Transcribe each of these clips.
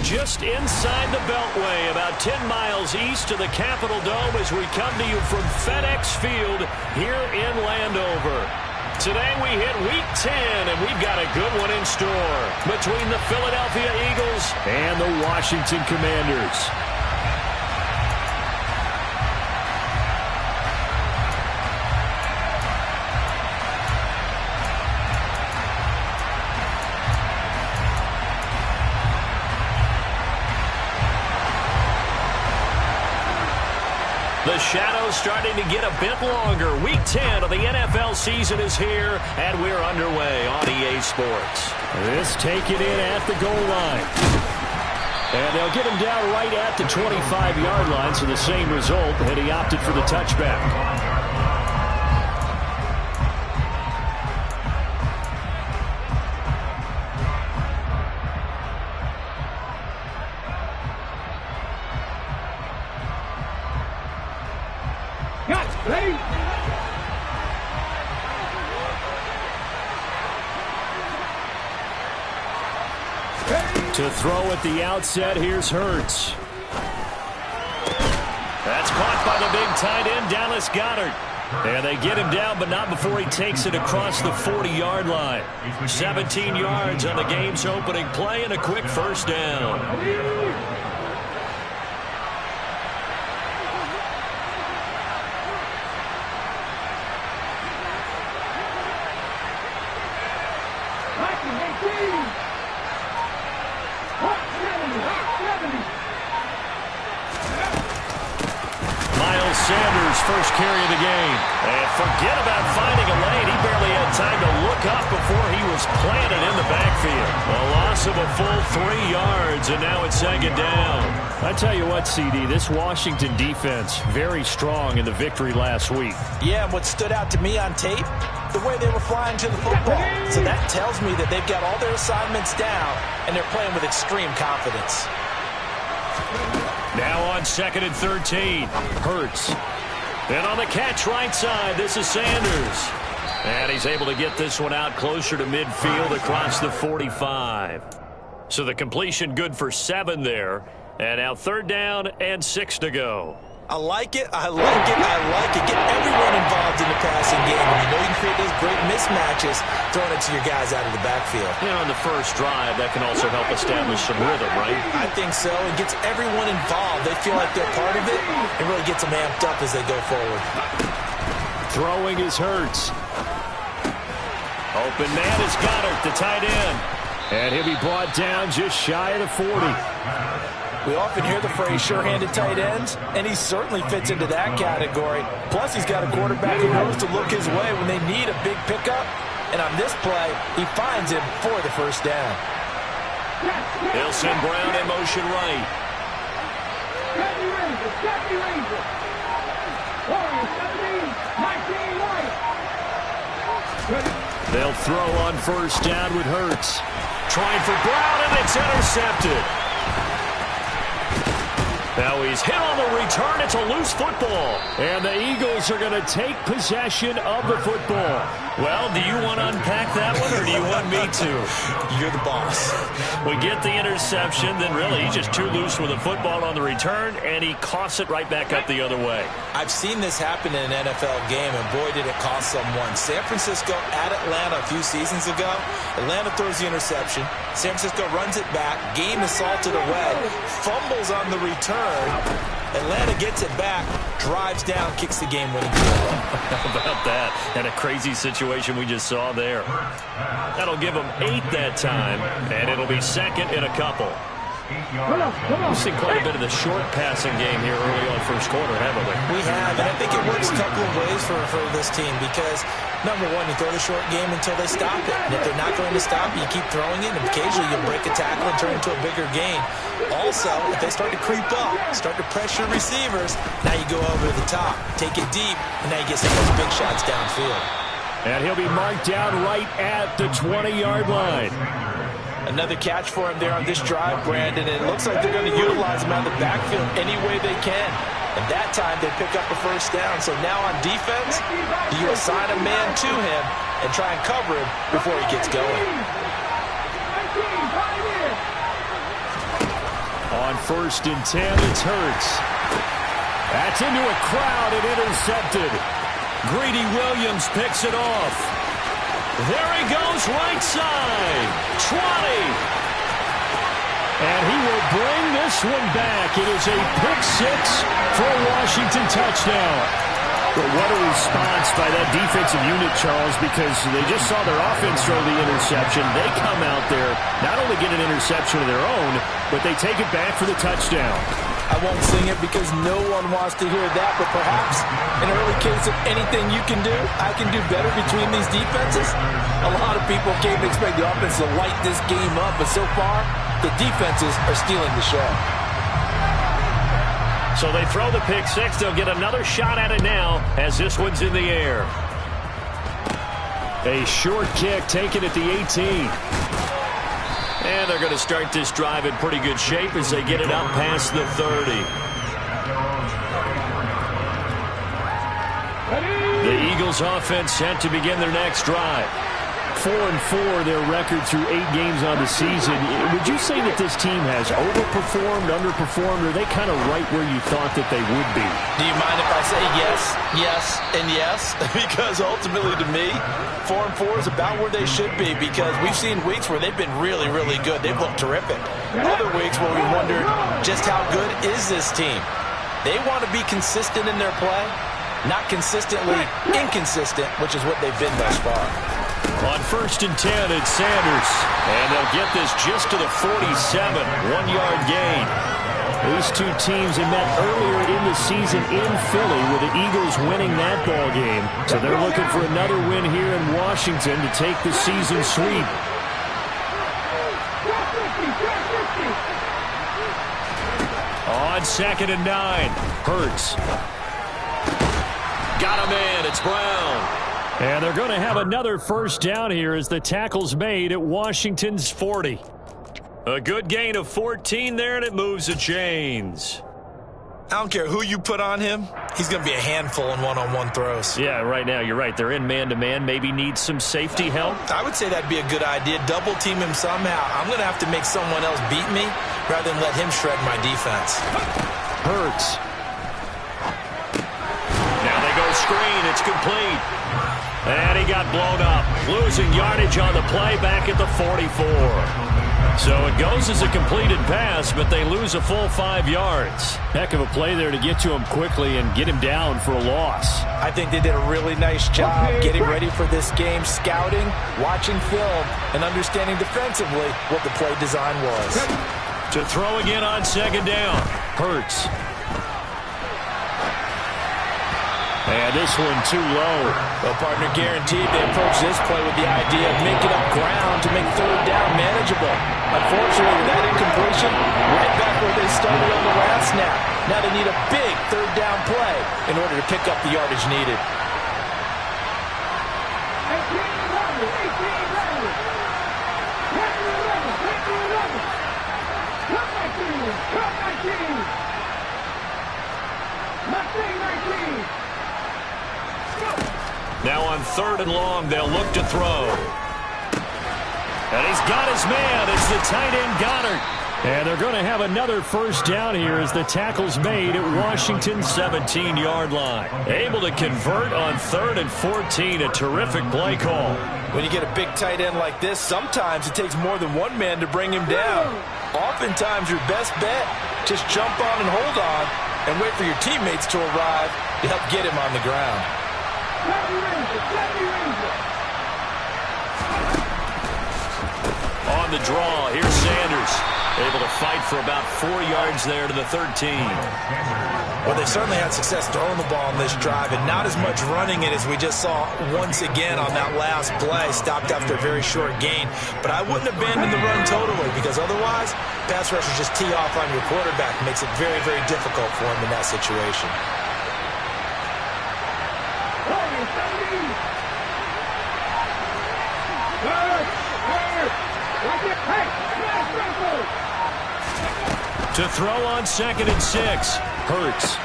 just inside the Beltway, about 10 miles east of the Capitol Dome as we come to you from FedEx Field here in Landover. Today we hit Week 10, and we've got a good one in store between the Philadelphia Eagles and the Washington Commanders. The shadow's starting to get a bit longer. Week 10 of the NFL season is here, and we're underway on EA Sports. This taken in at the goal line. And they'll get him down right at the 25-yard line, so the same result, and he opted for the touchback. To throw at the outset, here's Hurts. That's caught by the big tight end, Dallas Goedert. And they get him down, but not before he takes it across the 40-yard line. 17 yards on the game's opening play and a quick first down. Sanders' first carry of the game. And forget about finding a lane. He barely had time to look up before he was planted in the backfield. A loss of a full 3 yards, and now it's second down. I tell you what, CD, this Washington defense, very strong in the victory last week. Yeah, and what stood out to me on tape, the way they were flying to the football. So that tells me that they've got all their assignments down, and they're playing with extreme confidence. Now on 2nd and 13, Hurts. Then on the catch right side, this is Sanders. And he's able to get this one out closer to midfield across the 45. So the completion good for 7 there. And now 3rd down and 6 to go. I like it. I like it. I like it. Get everyone involved in the passing game. And you know you can create those great mismatches throwing it to your guys out of the backfield. You know, in the first drive, that can also help establish some rhythm, right? I think so. It gets everyone involved. They feel like they're part of it. It really gets them amped up as they go forward. Throwing is Hurts. Open man is Goedert, the tight end. And he'll be brought down just shy of the 40. We often hear the phrase sure-handed tight ends, and he certainly fits into that category. Plus, he's got a quarterback who knows to look his way when they need a big pickup. And on this play, he finds him for the first down. They'll send Brown in motion right. They'll throw on first down with Hurts. Trying for Brown, and it's intercepted. Now he's hit on the return. It's a loose football. And the Eagles are going to take possession of the football. Well, do you want to unpack that one, or do you want me to? You're the boss. We get the interception, then really he's just too loose with the football on the return, and he coughs it right back up the other way. I've seen this happen in an NFL game, and boy, did it cost someone. San Francisco at Atlanta a few seasons ago. Atlanta throws the interception. San Francisco runs it back. Game is salted away. Fumbles on the return. Atlanta gets it back, drives down, kicks the game-winning field goal. How about that? And a crazy situation we just saw there. That'll give them 8 that time, and it'll be second in a couple. We've seen quite a bit of the short passing game here early on first quarter, haven't we? We have, and I think it works a couple of ways for this team because, number one, you throw the short game until they stop it. And if they're not going to stop it, you keep throwing it, and occasionally you'll break a tackle and turn it into a bigger gain. Also, if they start to creep up, start to pressure receivers, now you go over the top, take it deep, and now you get some of those big shots downfield. And he'll be marked down right at the 20-yard line. Another catch for him there on this drive, Brandon, and it looks like they're going to utilize him out of the backfield any way they can. And that time they pick up a first down. So now on defense, do you assign a man to him and try and cover him before he gets going? 1st and 10. It's Hurts. That's into a crowd and intercepted. Greedy Williams picks it off. There he goes, right side. 20. And he will bring this one back. It is a pick six for a Washington touchdown. But what a response by that defensive unit, Charles, because they just saw their offense throw the interception. They come out there, not only get an interception of their own, but they take it back for the touchdown. I won't sing it because no one wants to hear that, but perhaps in an early case of anything you can do, I can do better between these defenses. A lot of people came to expect the offense to light this game up, but so far, the defenses are stealing the show. So they throw the pick six. They'll get another shot at it now as this one's in the air. A short kick taken at the 18. And they're going to start this drive in pretty good shape as they get it up past the 30. The Eagles offense set to begin their next drive. 4-4 their record through 8 games on the season. Would you say that this team has overperformed, underperformed, or are they kind of right where you thought that they would be? Do you mind if I say yes, yes, and yes? Because ultimately to me, 4-4 is about where they should be because we've seen weeks where they've been really, really good. They've looked terrific. Other weeks where we wondered just how good is this team. They want to be consistent in their play, not consistently inconsistent, which is what they've been thus far. On 1st and 10, it's Sanders. And they'll get this just to the 47, 1-yard gain. These two teams had met earlier in the season in Philly with the Eagles winning that ball game. So they're looking for another win here in Washington to take the season sweep. On 2nd and 9, Hurts. Got him in. It's Brown. And they're going to have another first down here as the tackle's made at Washington's 40. A good gain of 14 there, and it moves the chains. I don't care who you put on him. He's going to be a handful in one-on-one throws. Yeah, right now you're right. They're in man-to-man. Maybe need some safety help. I would say that'd be a good idea. Double team him somehow. I'm going to have to make someone else beat me rather than let him shred my defense. Hurts. Now they go screen. It's complete. And he got blown up. Losing yardage on the play back at the 44. So it goes as a completed pass, but they lose a full 5 yards. Heck of a play there to get to him quickly and get him down for a loss. I think they did a really nice job getting ready for this game, scouting, watching film, and understanding defensively what the play design was. To throw again on 2nd down. Hurts. And this one too low. Well, partner, guaranteed they approach this play with the idea of making up ground to make 3rd down manageable. Unfortunately, with that incompletion, right back where they started on the last snap. Now they need a big 3rd down play in order to pick up the yardage needed. Now on 3rd and long, they'll look to throw. And he's got his man. It's the tight end Goddard. And they're going to have another first down here as the tackle's made at Washington's 17-yard line. Able to convert on 3rd and 14. A terrific play call. When you get a big tight end like this, sometimes it takes more than one man to bring him down. Oftentimes, your best bet, just jump on and hold on and wait for your teammates to arrive to help get him on the ground. On the draw, here's Sanders. Able to fight for about 4 yards there to the 13. Well, they certainly had success throwing the ball on this drive and not as much running it as we just saw once again on that last play. Stopped after a very short gain. But I wouldn't abandon the run totally because otherwise, pass rushers just tee off on your quarterback. Makes it very, very difficult for him in that situation. To throw on 2nd and 6. Hurts.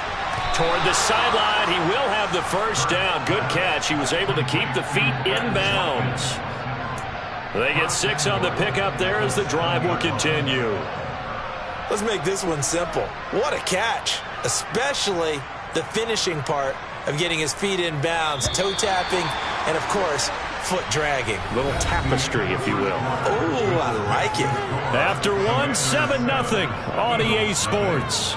Toward the sideline. He will have the first down. Good catch. He was able to keep the feet in bounds. They get 6 on the pickup there as the drive will continue. Let's make this one simple. What a catch, especially the finishing part of getting his feet in bounds, toe tapping, and of course, foot dragging. Little tapestry, if you will. Oh, I like it. After one, 7-0 on EA Sports.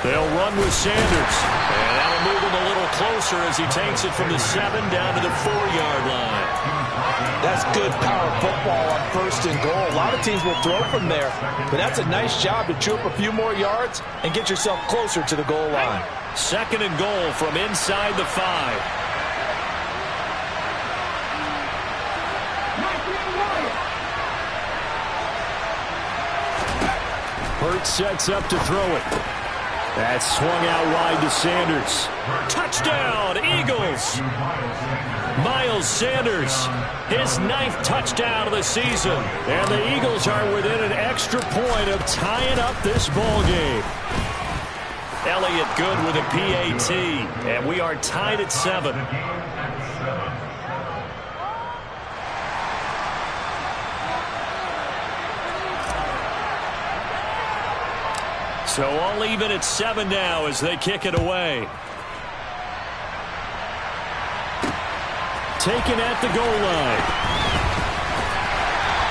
They'll run with Sanders. And that'll move him a little closer as he takes it from the 7 down to the 4-yard line. That's good power football on 1st and goal. A lot of teams will throw from there, but that's a nice job to chew up a few more yards and get yourself closer to the goal line. 2nd and goal from inside the 5. Hurts sets up to throw it. That's swung out wide to Sanders. Touchdown, Eagles! Miles Sanders, his 9th touchdown of the season. And the Eagles are within an extra point of tying up this ball game. Elliott good with a PAT, and we are tied at 7. So all even at 7 now as they kick it away. Taken at the goal line.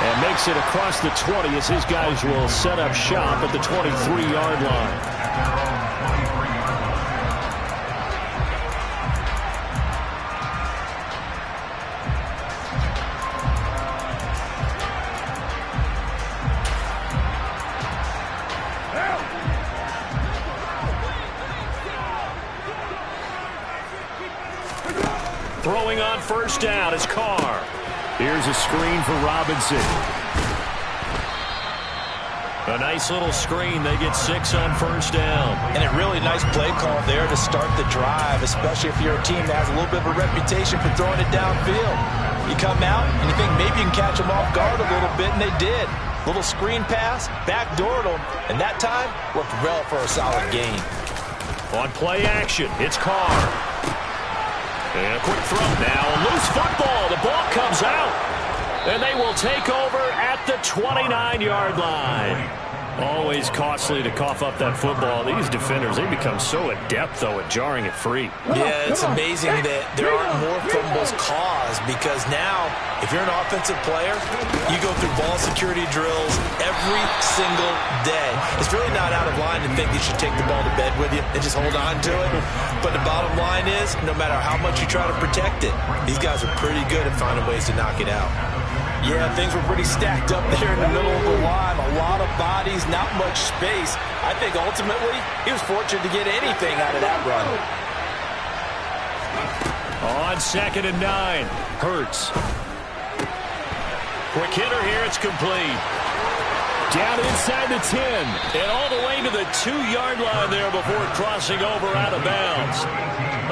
And makes it across the 20 as his guys will set up shop at the 23-yard line. Throwing on 1st down is Carr. Here's a screen for Robinson. A nice little screen. They get 6 on 1st down. And a really nice play call there to start the drive, especially if you're a team that has a little bit of a reputation for throwing it downfield. You come out and you think maybe you can catch them off guard a little bit, and they did. Little screen pass, backdoored them, and that time worked well for a solid gain. On play action, it's Carr. And a quick throw now. A loose football. The ball comes out. And they will take over at the 29-yard line. Always costly to cough up that football. These defenders, they become so adept, though, at jarring it free. Yeah, it's amazing that there aren't more fumbles caused, because now, if you're an offensive player, you go through ball security drills every single day. It's really not out of line to think you should take the ball to bed with you and just hold on to it. But the bottom line is, no matter how much you try to protect it, these guys are pretty good at finding ways to knock it out. Yeah, things were pretty stacked up there in the middle of the line. A lot of bodies, not much space. I think ultimately he was fortunate to get anything out of that run. On 2nd and 9, Hurts. Quick hitter here, it's complete. Down inside the 10, and all the way to the 2-yard line there before crossing over out of bounds.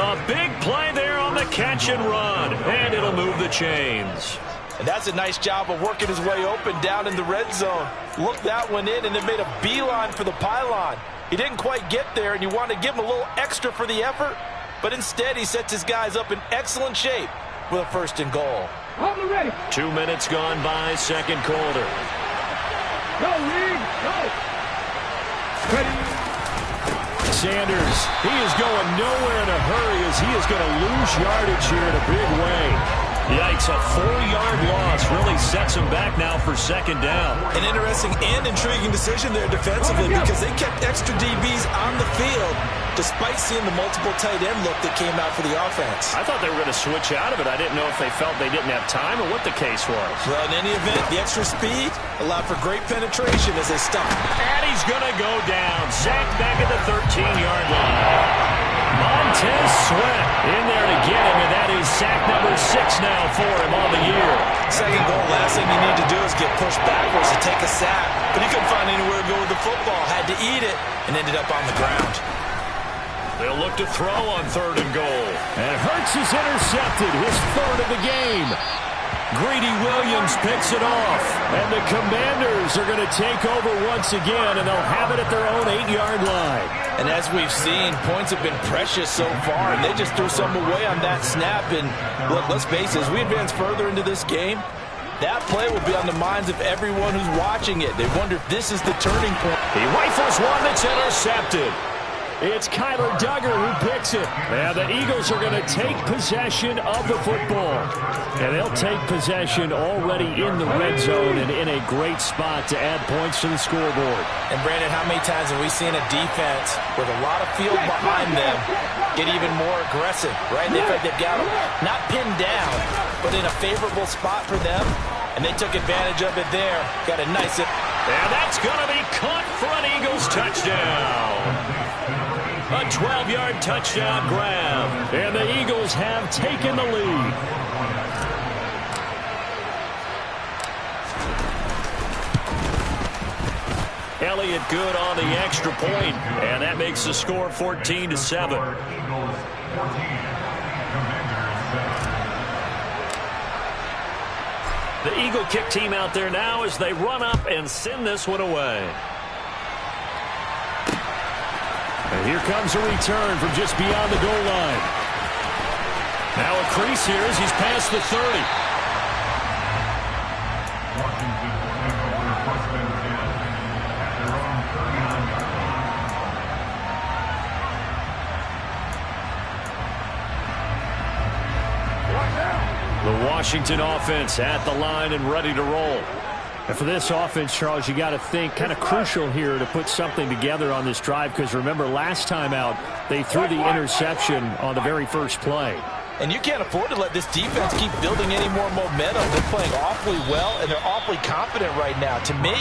A big play there on the catch and run, and it'll move the chains. And that's a nice job of working his way open down in the red zone. Looked that one in and then made a beeline for the pylon. He didn't quite get there, and you want to give him a little extra for the effort, but instead he sets his guys up in excellent shape with a 1st and goal. 2 minutes gone by, 2nd quarter. Go, Reed, go! Ready. Sanders, he is going nowhere in a hurry as he is going to lose yardage here in a big way. Yikes, a 4-yard loss really sets him back now for 2nd down. An interesting and intriguing decision there defensively, because they kept extra DBs on the field despite seeing the multiple tight end look that came out for the offense. I thought they were going to switch out of it. I didn't know if they felt they didn't have time or what the case was. Well, in any event, the extra speed allowed for great penetration as they stumped. And he's going to go down. Sacked back at the 13-yard line. Montez Sweat in there to get him, and that is sack number 6 now for him on the year. 2nd goal, last thing you need to do is get pushed backwards to take a sack. But he couldn't find anywhere to go with the football, had to eat it, and ended up on the ground. They'll look to throw on 3rd and goal. And Hurts is intercepted, his 3rd of the game. Greedy Williams picks it off. And the Commanders are going to take over once again, and they'll have it at their own 8-yard line. And as we've seen, points have been precious so far, and they just threw some away on that snap. And look, let's face it, as we advance further into this game, that play will be on the minds of everyone who's watching it. They wonder if this is the turning point. He rifles one that's intercepted. It's Kyler Duggar who picks it. And the Eagles are going to take possession of the football. And they'll take possession already in the red zone and in a great spot to add points to the scoreboard. And, Brandon, how many times have we seen a defense with a lot of field behind them get even more aggressive, right? They've got them not pinned down, but in a favorable spot for them. And they took advantage of it there. Got a nice... And that's going to be caught for an Eagles touchdown. A 12-yard touchdown grab. And the Eagles have taken the lead. Elliott good on the extra point, and that makes the score 14-7. The Eagle kick team out there now as they run up and send this one away. And here comes a return from just beyond the goal line. Now a crease here as he's past the 30. The Washington offense at the line and ready to roll. And for this offense, Charles, you got to think kind of crucial here to put something together on this drive, because remember last time out they threw the interception on the very first play. And you can't afford to let this defense keep building any more momentum. They're playing awfully well, and they're awfully confident right now. To me,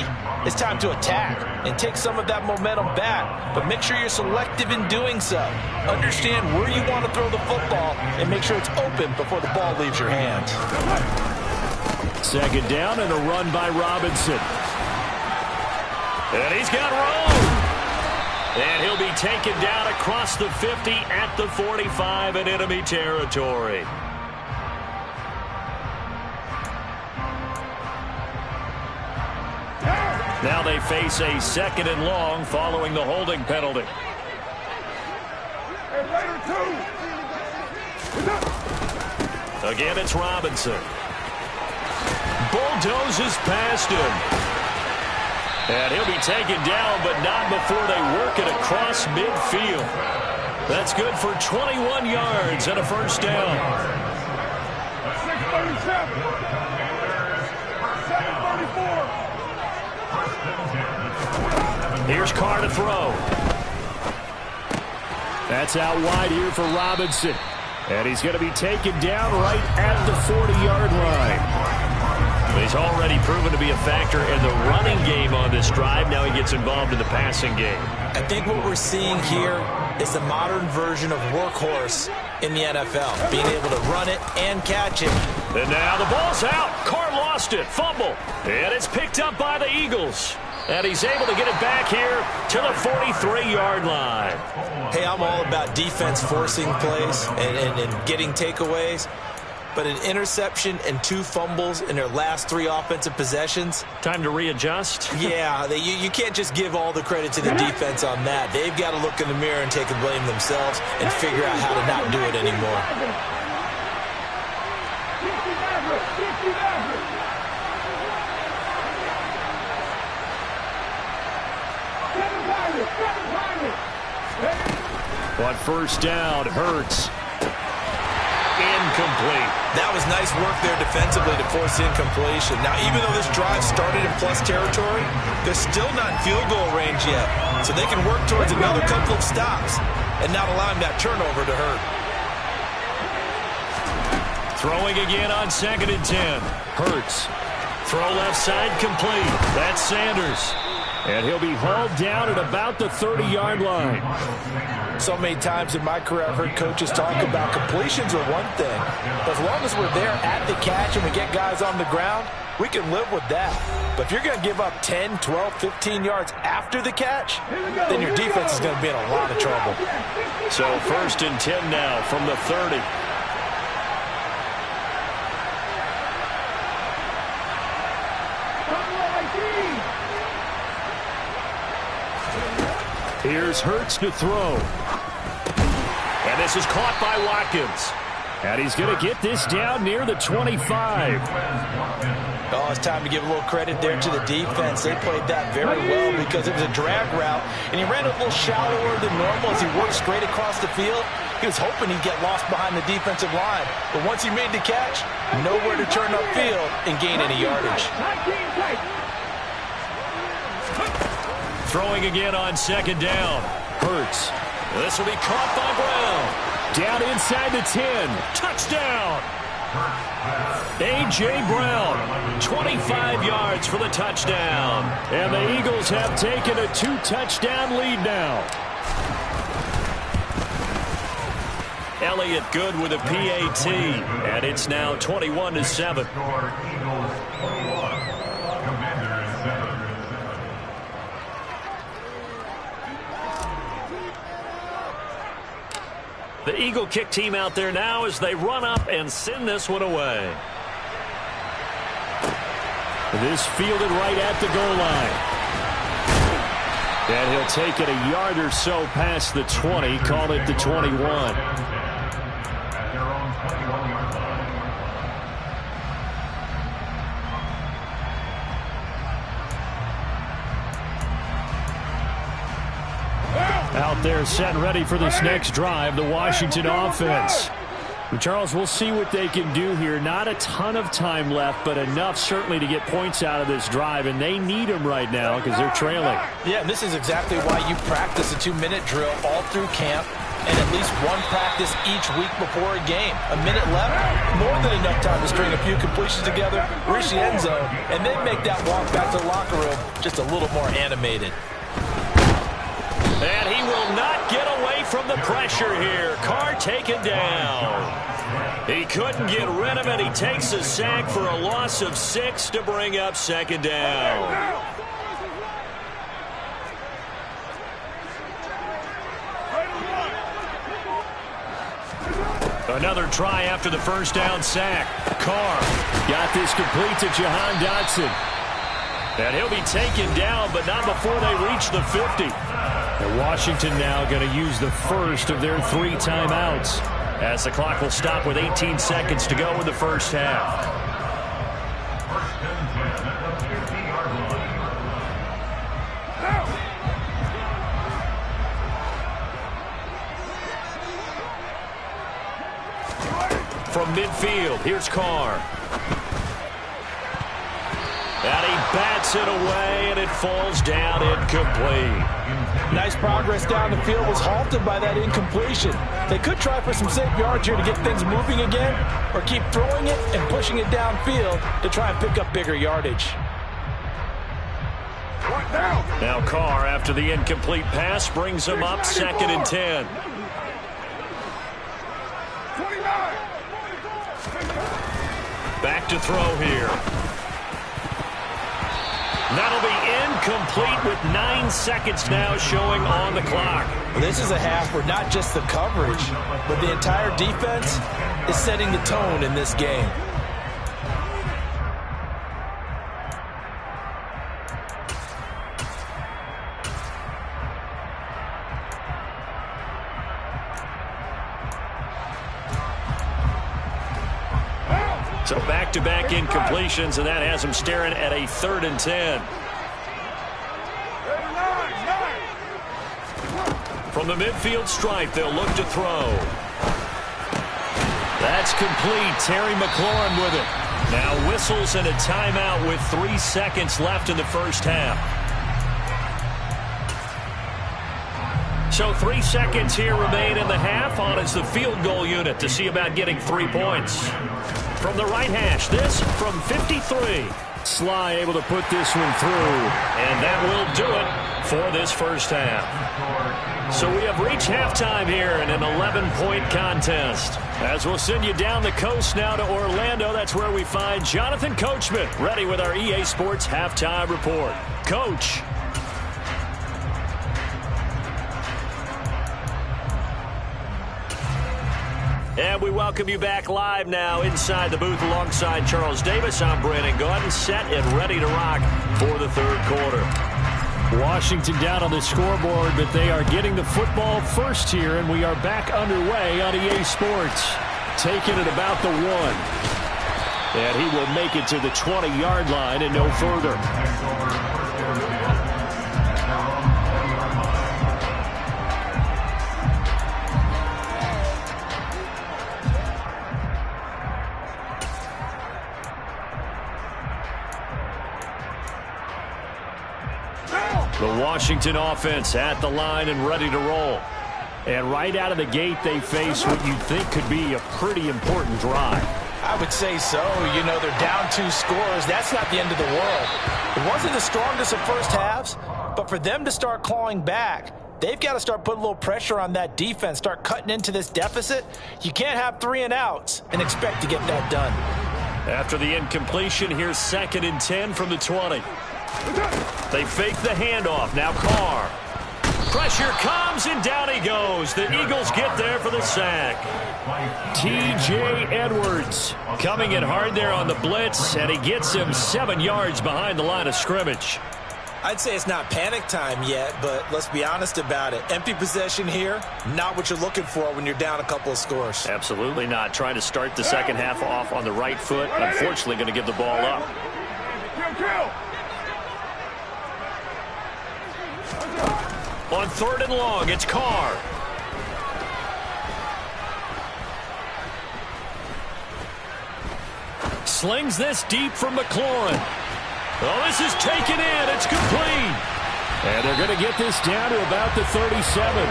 it's time to attack and take some of that momentum back. But make sure you're selective in doing so. Understand where you want to throw the football and make sure it's open before the ball leaves your hands. Second down and a run by Robinson. And he's got room. And he'll be taken down across the 50 at the 45 in enemy territory. Now they face a 2nd and long following the holding penalty. Again, it's Robinson. Bulldozes past him. And he'll be taken down, but not before they work it across midfield. That's good for 21 yards and a first down. 637. 734. Here's Carr to throw. That's out wide here for Robinson. And he's going to be taken down right at the 40-yard line. He's already proven to be a factor in the running game on this drive. Now he gets involved in the passing game. I think what we're seeing here is the modern version of workhorse in the NFL, being able to run it and catch it. And now the ball's out. Carr lost it. Fumble. And it's picked up by the Eagles. And he's able to get it back here to the 43-yard line. Hey, I'm all about defense forcing plays and getting takeaways. But an interception and 2 fumbles in their last 3 offensive possessions. Time to readjust? Yeah, you can't just give all the credit to the defense on that. They've got to look in the mirror and take the blame themselves and figure out how to not do it anymore. But first down, Hurts. Incomplete. That was nice work there defensively to force incompletion. Now, even though this drive started in plus territory, they're still not in field goal range yet. So they can work towards another couple of stops and not allowing that turnover to hurt. Throwing again on 2nd and 10. Hurts. Throw left side complete. That's Sanders. And he'll be hauled down at about the 30-yard line. So many times in my career I've heard coaches talk about completions are one thing. But as long as we're there at the catch and we get guys on the ground, we can live with that. But if you're going to give up 10, 12, 15 yards after the catch, then your defense is going to be in a lot of trouble. So 1st and 10 now from the 30. Here's Hurts to throw. And this is caught by Watkins. And he's going to get this down near the 25. Oh, it's time to give a little credit there to the defense. They played that very well because it was a drag route, and he ran a little shallower than normal as he worked straight across the field. He was hoping he'd get lost behind the defensive line, but once he made the catch, nowhere to turn upfield and gain any yardage. Throwing again on second down. Hurts. This will be caught by Brown. Down inside the 10. Touchdown! A.J. Brown, 25 yards for the touchdown. And the Eagles have taken a 2-touchdown lead now. Elliott good with a PAT, and it's now 21-7. The Eagle kick team out there now as they run up and send this one away. This fielded right at the goal line. And he'll take it a yard or so past the 20, call it the 21. At their own 21-yard line. Out there set and ready for this next drive, the Washington offense. And Charles, we'll see what they can do here. Not a ton of time left, but enough certainly to get points out of this drive, and they need them right now because they're trailing. Yeah, and this is exactly why you practice a 2-minute drill all through camp and at least one practice each week before a game. A minute left, more than enough time to string a few completions together, reach the end zone, and then make that walk back to the locker room just a little more animated. And he will not get away from the pressure here. Carr taken down. He couldn't get rid of it. He takes a sack for a loss of 6 to bring up second down. Another try after the first down sack. Carr got this complete to Jahan Dotson. And he'll be taken down, but not before they reach the 50. And Washington now going to use the first of their 3 timeouts, as the clock will stop with 18 seconds to go in the first half. First and 10 at the 50-yard line. From midfield, here's Carr. And he bats it away, and it falls down incomplete. Nice progress down the field was halted by that incompletion. They could try for some safe yards here to get things moving again, or keep throwing it and pushing it downfield to try and pick up bigger yardage. Now Carr, after the incomplete pass, brings him up 2nd and 10. Back to throw here. That'll be incomplete with 9 seconds now showing on the clock. This is a half where not just the coverage, but the entire defense is setting the tone in this game. So back-to-back incompletions, and that has them staring at a 3rd and 10. From the midfield stripe, they'll look to throw. That's complete. Terry McLaurin with it. Now whistles and a timeout with 3 seconds left in the first half. So 3 seconds here remain in the half on as the field goal unit to see about getting 3 points. From the right hash, this from 53. Sly able to put this one through. And that will do it for this first half. So we have reached halftime here in an 11-point contest. As we'll send you down the coast now to Orlando, that's where we find Jonathan Coachman, ready with our EA Sports Halftime Report. Coach. And we welcome you back live now inside the booth alongside Charles Davis. I'm Brandon Gaudin, set and ready to rock for the third quarter. Washington down on the scoreboard, but they are getting the football first here, and we are back underway on EA Sports. Taking it about the 1. And he will make it to the 20-yard line and no further. The Washington offense at the line and ready to roll. And right out of the gate, they face what you think could be a pretty important drive. I would say so. You know, they're down 2 scores. That's not the end of the world. It wasn't the strongest of first halves, but for them to start clawing back, they've got to start putting a little pressure on that defense, start cutting into this deficit. You can't have 3 and outs and expect to get that done. After the incompletion, here's 2nd and 10 from the 20. They fake the handoff. Now Carr. Pressure comes, and down he goes. The Eagles get there for the sack. T.J. Edwards coming in hard there on the blitz, and he gets him 7 yards behind the line of scrimmage. I'd say it's not panic time yet, but let's be honest about it. Empty possession here, not what you're looking for when you're down a couple of scores. Absolutely not. Trying to start the second half off on the right foot. Unfortunately, going to give the ball up. On 3rd and long, it's Carr. Slings this deep from McLaurin. Oh, this is taken in. It's complete. And they're going to get this down to about the 37.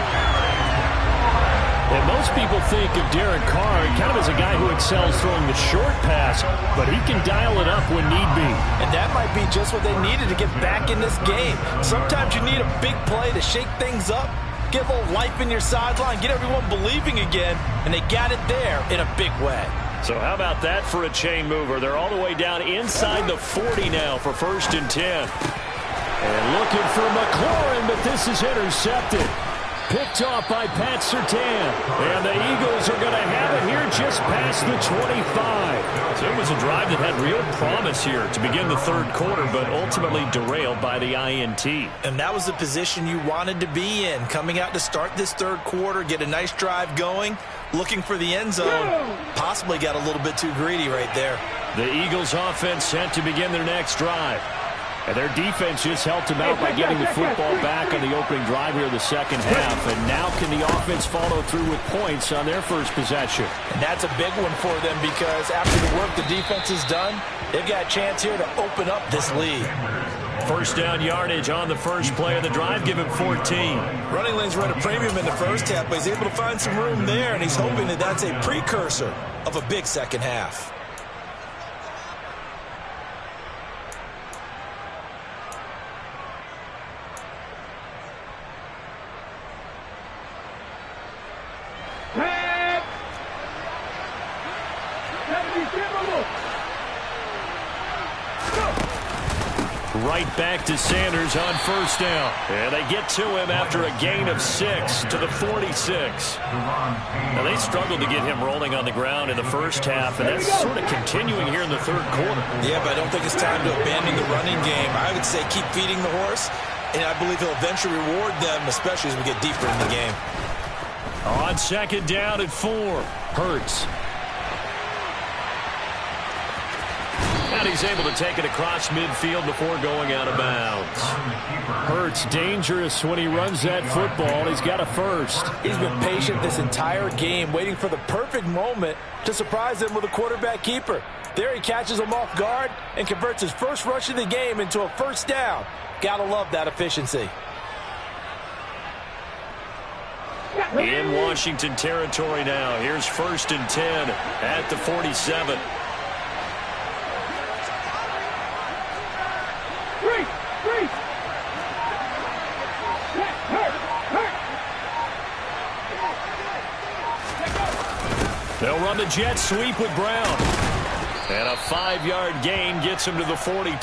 And most people think of Derek Carr kind of as a guy who excels throwing the short pass, but he can dial it up when need be. And that might be just what they needed to get back in this game. Sometimes you need a big play to shake things up, get a little life in your sideline, get everyone believing again, and they got it there in a big way. So how about that for a chain mover? They're all the way down inside the 40 now for 1st and 10. And looking for McLaurin, but this is intercepted. Picked off by Pat Surtain. And the Eagles are going to have it here just past the 25. So it was a drive that had real promise here to begin the 3rd quarter, but ultimately derailed by the INT. And that was the position you wanted to be in, coming out to start this 3rd quarter, get a nice drive going, looking for the end zone. Possibly got a little bit too greedy right there. The Eagles offense set to begin their next drive. And their defense just helped them out by getting the football back on the opening drive here in the second half. And now can the offense follow through with points on their first possession? And that's a big one for them because after the work the defense has done, they've got a chance here to open up this lead. 1st down yardage on the first play of the drive, give him 14. Running lanes were at a premium in the first half, but he's able to find some room there, and he's hoping that that's a precursor of a big second half. Right back to Sanders on 1st down. And they get to him after a gain of 6 to the 46. Now, they struggled to get him rolling on the ground in the first half, and that's sort of continuing here in the 3rd quarter. Yeah, but I don't think it's time to abandon the running game. I would say keep feeding the horse, and I believe he'll eventually reward them, especially as we get deeper in the game. On 2nd down at 4, Hurts. And he's able to take it across midfield before going out of bounds. Hurts dangerous when he runs that football. He's got a first. He's been patient this entire game, waiting for the perfect moment to surprise them with a quarterback keeper. There he catches him off guard and converts his first rush of the game into a 1st down. Gotta love that efficiency. In Washington territory now. Here's 1st and 10 at the 47. They'll run the jet sweep with Brown. And a 5-yard gain gets him to the 42.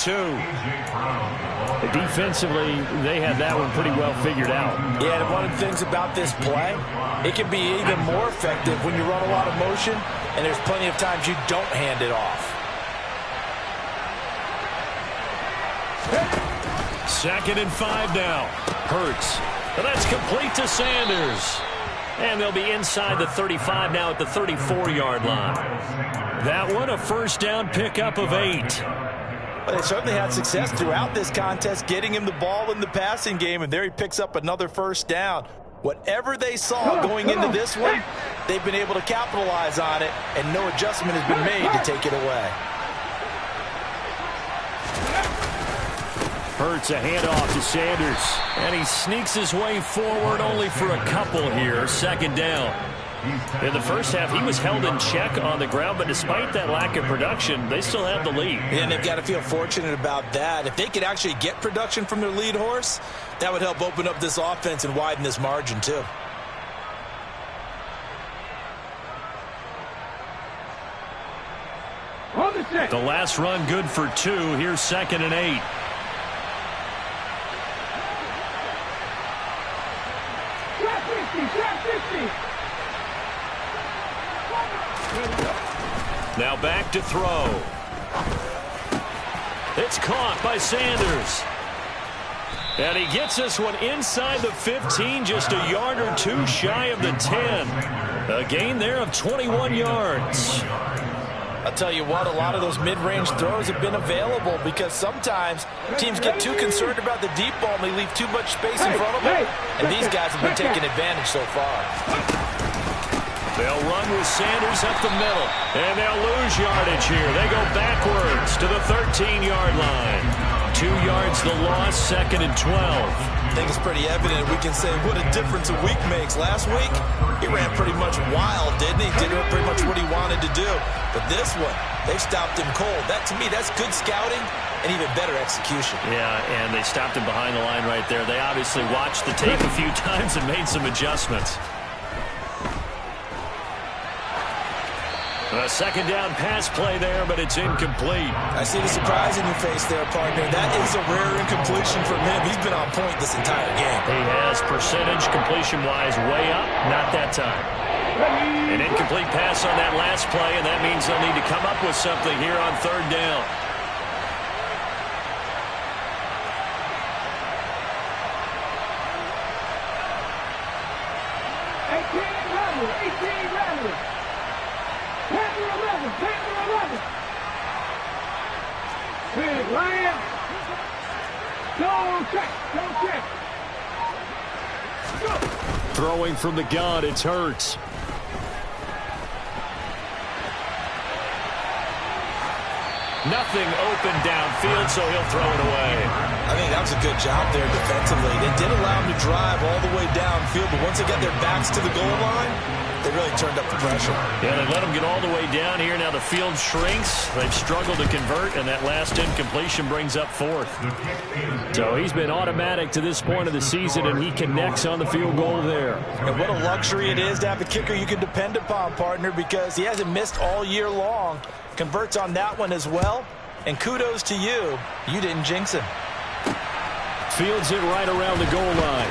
Defensively, they had that one pretty well figured out. Yeah, and one of the things about this play, it can be even more effective when you run a lot of motion, and there's plenty of times you don't hand it off. 2nd and 5 now. Hurts. And that's complete to Sanders. And they'll be inside the 35 now at the 34-yard line. That one a first down pickup of 8. Well, they certainly had success throughout this contest getting him the ball in the passing game, and there he picks up another first down. Whatever they saw going into this one, they've been able to capitalize on it, and no adjustment has been made to take it away. Hurts a handoff to Sanders. And he sneaks his way forward only for a couple here. 2nd down. In the first half, he was held in check on the ground, but despite that lack of production, they still have the lead. And they've got to feel fortunate about that. If they could actually get production from their lead horse, that would help open up this offense and widen this margin too. The last run good for 2. Here's 2nd and 8. Now back to throw. It's caught by Sanders. And he gets this one inside the 15, just a yard or 2 shy of the 10. A gain there of 21 yards. I'll tell you what, a lot of those mid-range throws have been available because sometimes teams get too concerned about the deep ball and they leave too much space in front of them. And these guys have been taking advantage so far. They'll run with Sanders up the middle, and they'll lose yardage here. They go backwards to the 13-yard line. 2 yards the loss, 2nd and 12. I think it's pretty evident we can say what a difference a week makes. Last week, he ran pretty much wild, didn't he? Did pretty much what he wanted to do. But this one, they stopped him cold. That, to me, that's good scouting and even better execution. Yeah, and they stopped him behind the line right there. They obviously watched the tape a few times and made some adjustments. A 2nd down pass play there, but it's incomplete. I see the surprise in your face there, partner. That is a rare incompletion from him. He's been on point this entire game. He has percentage completion-wise way up, not that time. An incomplete pass on that last play, and that means they'll need to come up with something here on 3rd down. Throwing from the gun, it's Hurts. Nothing open downfield, so he'll throw it away. I think that was a good job there defensively. They did allow him to drive all the way downfield, but once they got their backs to the goal line, they really turned up the pressure. Yeah, they let him get all the way down here. Now the field shrinks. They've struggled to convert, and that last incompletion brings up 4th. So he's been automatic to this point of the season, and he connects on the field goal there. And what a luxury it is to have a kicker you can depend upon, partner, because he hasn't missed all year long. Converts on that one as well, and kudos to you. You didn't jinx him. Fields it right around the goal line.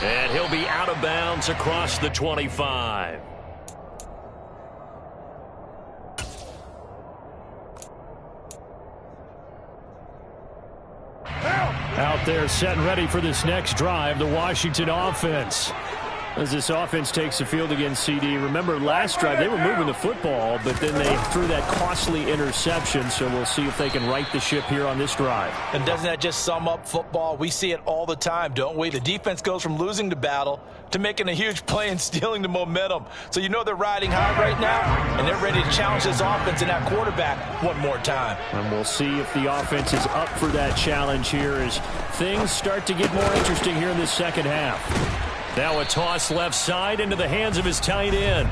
And he'll be out of bounds across the 25. Out there set and ready for this next drive, the Washington offense. As this offense takes the field against CD. Remember last drive, they were moving the football, but then they threw that costly interception, so we'll see if they can right the ship here on this drive. And doesn't that just sum up football? We see it all the time, don't we? The defense goes from losing the battle to making a huge play and stealing the momentum. So you know they're riding high right now, and they're ready to challenge this offense and that quarterback one more time. And we'll see if the offense is up for that challenge here as things start to get more interesting here in this 2nd half. Now a toss left side into the hands of his tight end.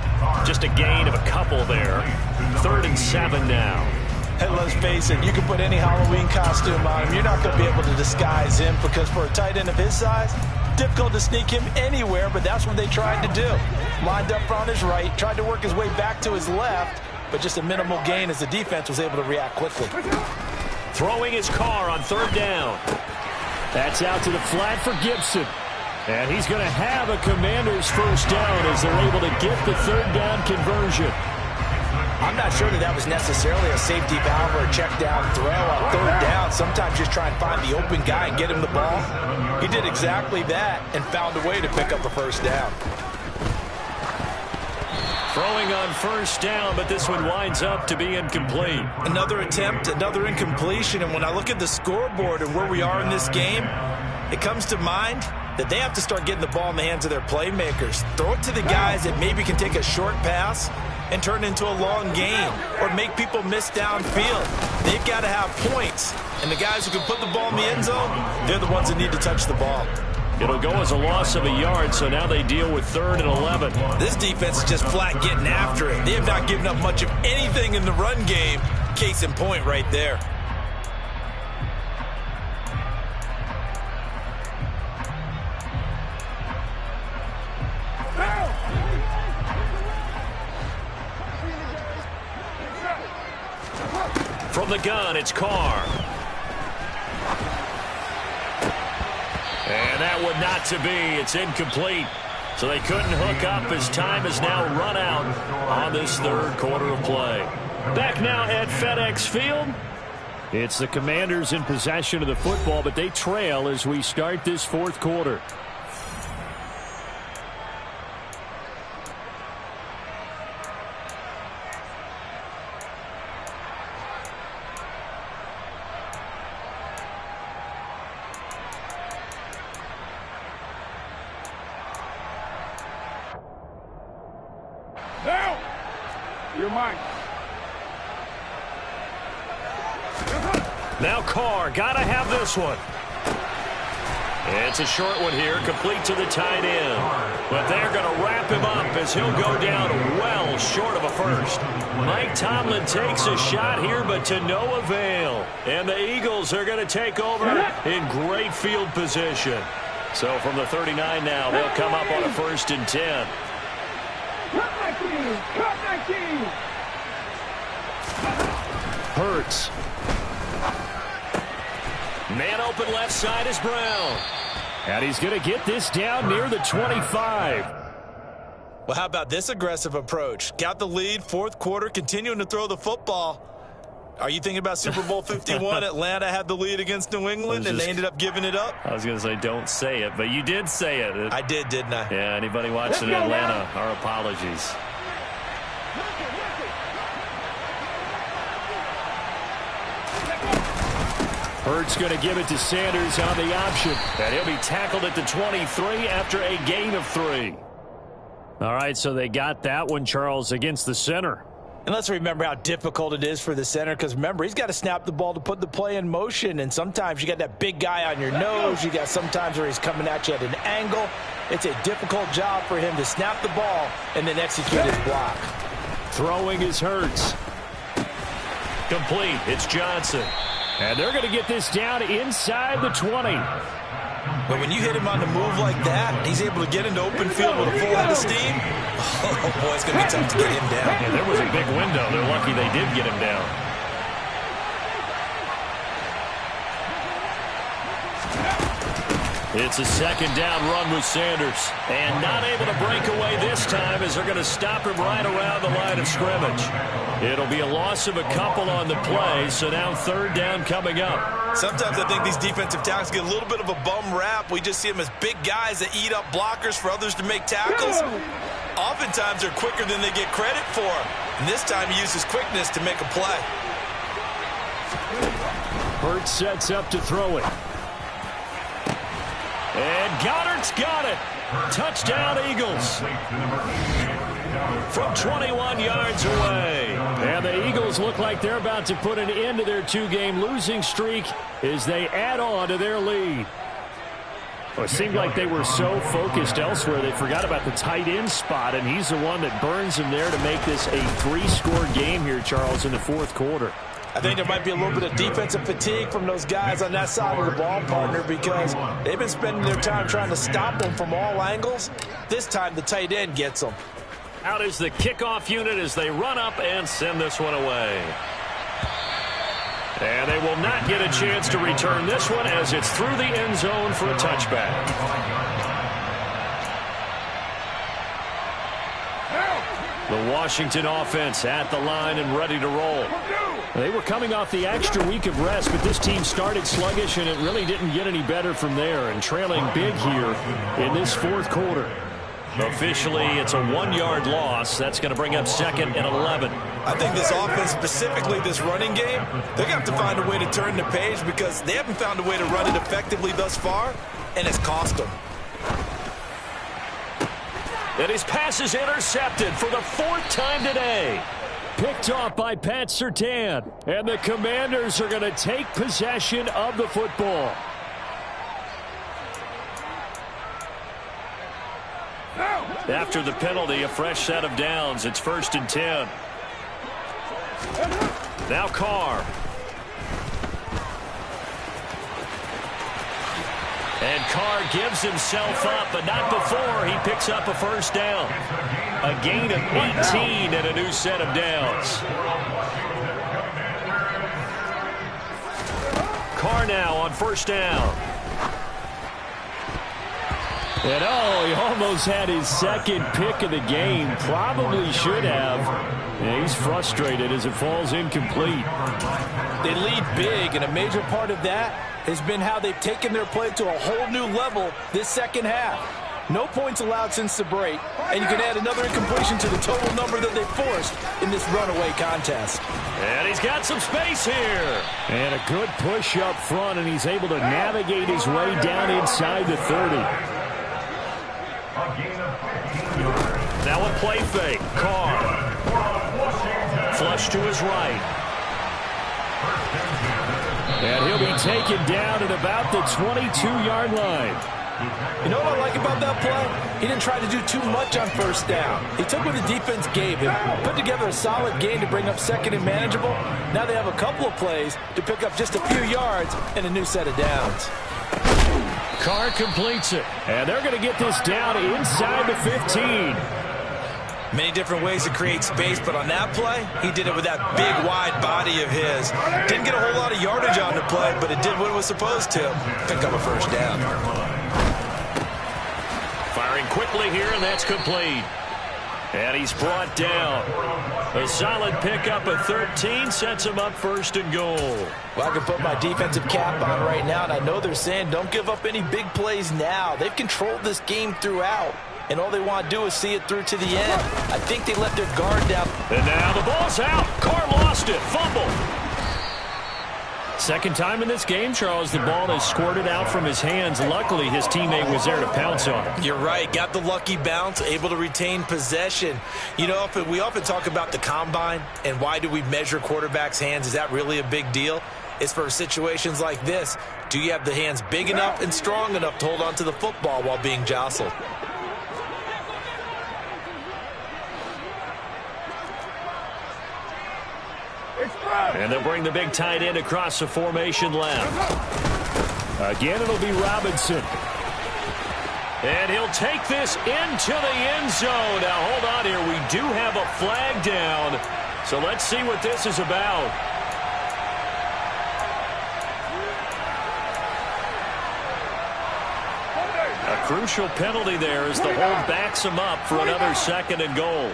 Just a gain of a couple there. 3rd and 7 now. And let's face it, you can put any Halloween costume on him. You're not going to be able to disguise him because for a tight end of his size, difficult to sneak him anywhere, but that's what they tried to do. Lined up on his right, tried to work his way back to his left, but just a minimal gain as the defense was able to react quickly. Throwing his car on 3rd down. That's out to the flat for Gibson. And he's going to have a Commanders first down as they're able to get the 3rd down conversion. I'm not sure that was necessarily a safety valve or a check down throw on third down. Sometimes just try and find the open guy and get him the ball. He did exactly that and found a way to pick up a first down. Throwing on first down, but this one winds up to be incomplete. Another attempt, another incompletion, and when I look at the scoreboard and where we are in this game, it comes to mind that they have to start getting the ball in the hands of their playmakers. Throw it to the guys that maybe can take a short pass and turn it into a long gain or make people miss downfield. They've got to have points, and the guys who can put the ball in the end zone, they're the ones that need to touch the ball. It'll go as a loss of a yard, so now they deal with 3rd and 11. This defense is just flat getting after it. They have not given up much of anything in the run game. Case in point right there. From the gun, it's Carr. And that would not to be. It's incomplete. So they couldn't hook up as time has now run out on this 3rd quarter of play. Back now at FedEx Field. It's the Commanders in possession of the football, but they trail as we start this 4th quarter. Now Carr, gotta have this one. It's a short one here, complete to the tight end. But they're going to wrap him up as he'll go down well short of a first. Mike Tomlin takes a shot here, but to no avail. And the Eagles are going to take over in great field position. So from the 39 now, they'll come up on a 1st and 10. Hurts. Man open left side is Brown. And he's going to get this down near the 25. Well, how about this aggressive approach? Got the lead, 4th quarter, continuing to throw the football. Are you thinking about Super Bowl 51? Atlanta had the lead against New England, and they ended up giving it up? I was going to say don't say it, but you did say it. I did, didn't I? Yeah, anybody watching Atlanta, our apologies. Hurts going to give it to Sanders on the option. And he'll be tackled at the 23 after a gain of 3. All right, so they got that one, Charles, against the center. And let's remember how difficult it is for the center, because remember, he's got to snap the ball to put the play in motion, and sometimes you got that big guy on your nose. You got sometimes where he's coming at you at an angle. It's a difficult job for him to snap the ball and then execute his block. Throwing is Hurts. Complete. It's Johnson. And they're going to get this down inside the 20. But when you hit him on the move like that, he's able to get into open field with a full head of steam. Oh, boy, it's going to be tough to get him down. Yeah, there was a big window. They're lucky they did get him down. It's a 2nd down run with Sanders. And not able to break away this time as they're going to stop him right around the line of scrimmage. It'll be a loss of a couple on the play, so now 3rd down coming up. Sometimes I think these defensive tackles get a little bit of a bum rap. We just see them as big guys that eat up blockers for others to make tackles. Oftentimes they're quicker than they get credit for. And this time he uses quickness to make a play. Hurts sets up to throw it. And Goddard's got it. Touchdown, Eagles. From 21 yards away. And the Eagles look like they're about to put an end to their 2-game losing streak as they add on to their lead. Well, it seemed like they were so focused elsewhere they forgot about the tight end spot, and he's the one that burns them there to make this a 3-score game here, Charles, in the 4th quarter. I think there might be a little bit of defensive fatigue from those guys on that side of the ball, partner, because they've been spending their time trying to stop them from all angles. This time the tight end gets them. Out is the kickoff unit as they run up and send this one away. And they will not get a chance to return this one as it's through the end zone for a touchback. The Washington offense at the line and ready to roll. They were coming off the extra week of rest, but this team started sluggish, and it really didn't get any better from there, and trailing big here in this fourth quarter. Officially, it's a 1-yard loss. That's going to bring up 2nd and 11. I think this offense, specifically this running game, they're going to have to find a way to turn the page because they haven't found a way to run it effectively thus far, and it's cost them. And his pass is intercepted for the 4th time today. Picked off by Pat Surtain. And the Commanders are going to take possession of the football. After the penalty, a fresh set of downs. It's 1st and 10. Now Carr. And Carr gives himself up, but not before he picks up a first down. A gain of 18 and a new set of downs. Carr now on first down. And he almost had his second pick of the game. Probably should have. And he's frustrated as it falls incomplete. They lead big, and a major part of that has been how they've taken their play to a whole new level this second half. No points allowed since the break, and you can add another incompletion to the total number that they forced in this runaway contest. And he's got some space here. And a good push up front, and he's able to navigate his way down inside the 30. Now a play fake. Carr. Flush to his right. And he'll be taken down at about the 22-yard line. You know what I like about that play? He didn't try to do too much on first down. He took what the defense gave him, put together a solid game to bring up 2nd and manageable. Now they have a couple of plays to pick up just a few yards and a new set of downs. Carr completes it. And they're going to get this down inside the 15. Many different ways to create space, but on that play, he did it with that big, wide body of his. Didn't get a whole lot of yardage on the play, but it did what it was supposed to. Pick up a first down. Firing quickly here, and that's complete. And he's brought down. A solid pickup of 13 sets him up 1st and goal. Well, I can put my defensive cap on right now, and I know they're saying don't give up any big plays now. They've controlled this game throughout, and all they want to do is see it through to the end. I think they let their guard down. And now the ball's out. Carr lost it. Fumble. Second time in this game, Charles, the ball has squirted out from his hands. Luckily, his teammate was there to pounce on it. You're right. Got the lucky bounce, able to retain possession. You know, we often talk about the combine and why do we measure quarterbacks' hands. Is that really a big deal? It's for situations like this. Do you have the hands big enough and strong enough to hold on to the football while being jostled? And they'll bring the big tight end across the formation left. Again, it'll be Robinson. And he'll take this into the end zone. Now, hold on here. We do have a flag down. So let's see what this is about. A crucial penalty there as the hold backs him up for another 2nd and goal.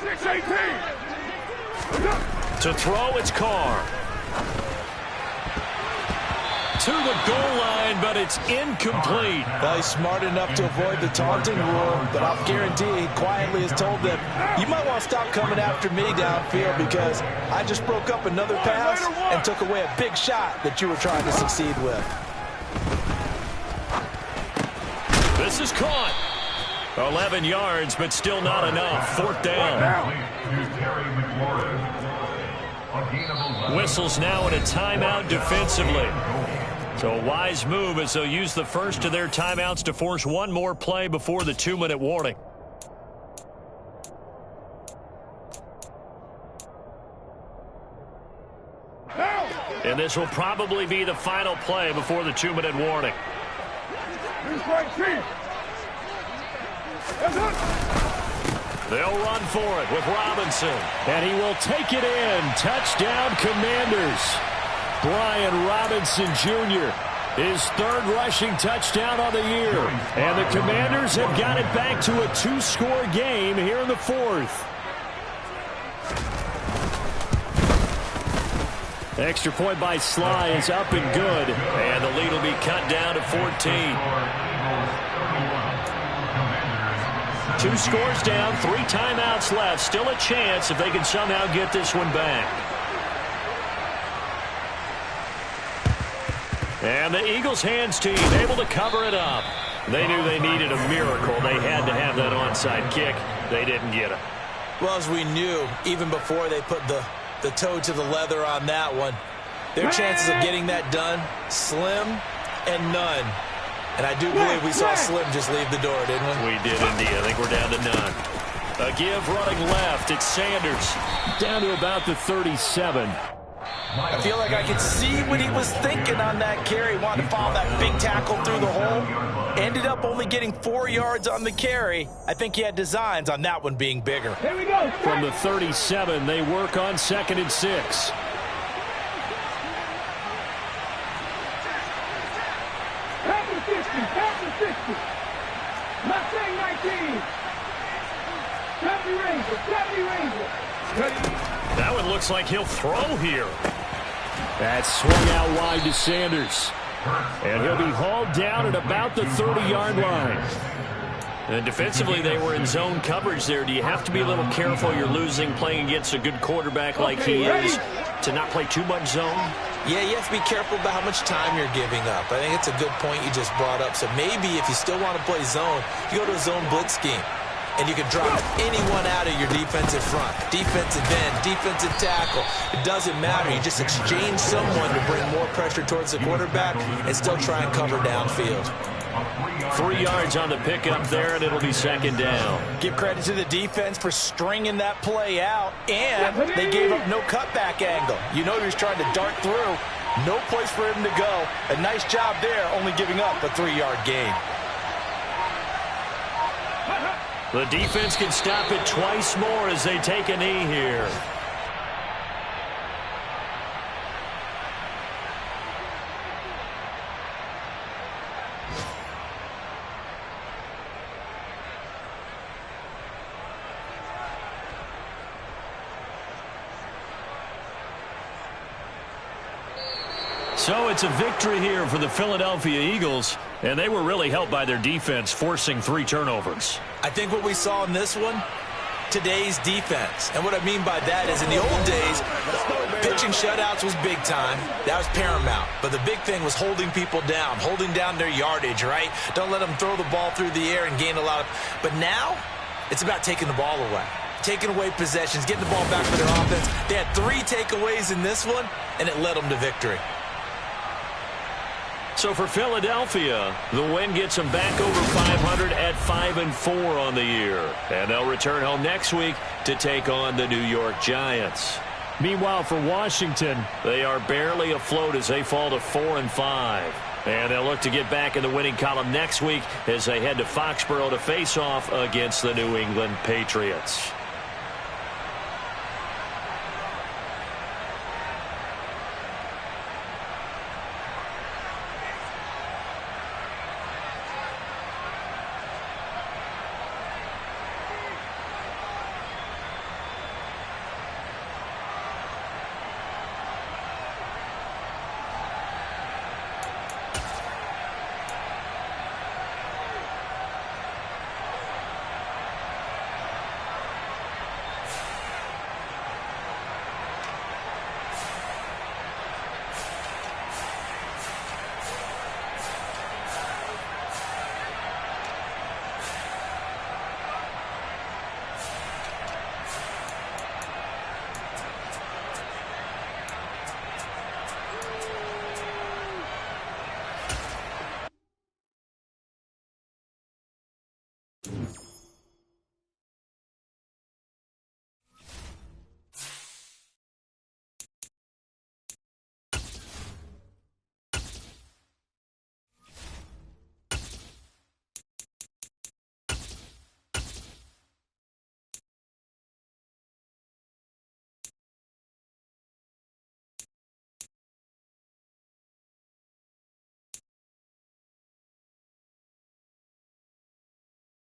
6-18. To throw, it's Carr. To the goal line, but it's incomplete. Well, he's smart enough to avoid the taunting rule, but I'll guarantee he quietly has told them, you might want to stop coming after me downfield because I just broke up another pass and took away a big shot that you were trying to succeed with. This is caught. 11 yards, but still not enough. 4th down. Whistles now in a timeout defensively. So a wise move as they'll use the first of their timeouts to force one more play before the 2-minute warning. And this will probably be the final play before the 2-minute warning. They'll run for it with Robinson. And he will take it in. Touchdown, Commanders. Brian Robinson Jr. His third rushing touchdown on the year. And the Commanders have got it back to a 2-score game here in the fourth. Extra point by Sly is up and good. And the lead will be cut down to 14. 2 scores down, 3 timeouts left. Still a chance if they can somehow get this one back. And the Eagles hands team able to cover it up. They knew they needed a miracle. They had to have that onside kick. They didn't get it. Well, as we knew, even before they put the toe to the leather on that one, their chances of getting that done, slim and none. And I do believe we saw Slim just leave the door, didn't we? We did indeed. I think we're down to none. A give running left. It's Sanders. Down to about the 37. I feel like I could see what he was thinking on that carry. Wanted to follow that big tackle through the hole. Ended up only getting 4 yards on the carry. I think he had designs on that one being bigger. Here we go. From the 37, they work on 2nd and 6. That one looks like he'll throw here. That swung out wide to Sanders. And he'll be hauled down at about the 30-yard line. And defensively, they were in zone coverage there. Do you have to be a little careful? You're losing playing against a good quarterback like he is to not play too much zone? Yeah, you have to be careful about how much time you're giving up. I think it's a good point you just brought up. So maybe if you still want to play zone, you go to a zone blitz scheme. And you can drop anyone out of your defensive front. Defensive end, defensive tackle. It doesn't matter. You just exchange someone to bring more pressure towards the quarterback and still try and cover downfield. 3 yards on the pickup there, and it'll be 2nd down. Give credit to the defense for stringing that play out, and they gave up no cutback angle. You know he was trying to dart through. No place for him to go. A nice job there, only giving up a 3-yard gain. The defense can stop it twice more as they take a knee here. So it's a victory here for the Philadelphia Eagles, and they were really helped by their defense, forcing 3 turnovers. I think what we saw in this one, today's defense. And what I mean by that is in the old days, pitching shutouts was big time. That was paramount. But the big thing was holding people down, holding down their yardage, right? Don't let them throw the ball through the air and gain a lot of... But now, it's about taking the ball away. Taking away possessions, getting the ball back for their offense. They had 3 takeaways in this one, and it led them to victory. So for Philadelphia, the win gets them back over 500 at 5-4 on the year. And they'll return home next week to take on the New York Giants. Meanwhile, for Washington, they are barely afloat as they fall to 4-5. And they'll look to get back in the winning column next week as they head to Foxborough to face off against the New England Patriots.